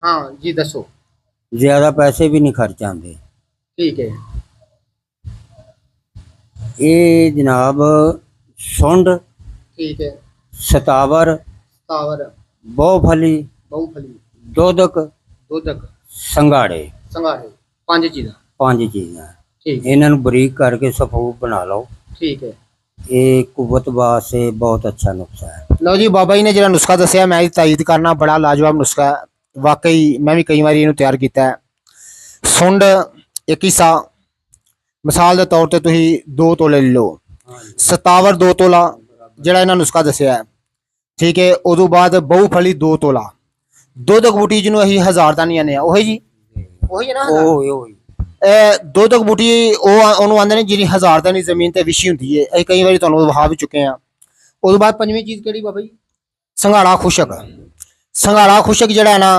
हाँ जी दसो। ज्यादा पैसे भी नहीं खर्च आते। ठीक है। ये जनाब सुंड, ठीक है। सतावर, तावर, बहुफली, बहुफली, दोदक, दोदक, संघाड़े, संगारे, पांच चीज़ां। 5 चीज़ां। ठीक इन्हों बरीक करके सफूफ बना लो। ठीक है। ये कुव्वत वास्ते बहुत अच्छा नुस्खा है। लो जी बाबा जी ने जो नुस्खा दसिया मैं तायद करना, बड़ा लाजवाब नुस्खा है वाकई। मैं भी कई बार इन्हू तैयार किया है। सुंड एक हिस्सा मिसाल के तौर पर तुम 2 तोले ले लो। सतावर 2 तोला जरा इन्हें नुस्खा दसिया है। ठीक है। उदों बाद बहुफली 2 तोला, दुध बूटी जिन्हों अं 1000 का नहीं आने उ जी उही है ना। दुध बूटी उन्होंने आते हैं जी 1000 का नहीं जमीन से विछी होंगी है। अं कई बार तुहानू विखा भी चुके हैं। उस बाद 5वीं चीज़ कि बाबा जी संघाड़ा खुशक। संघाड़ा खुशक जड़ा है ना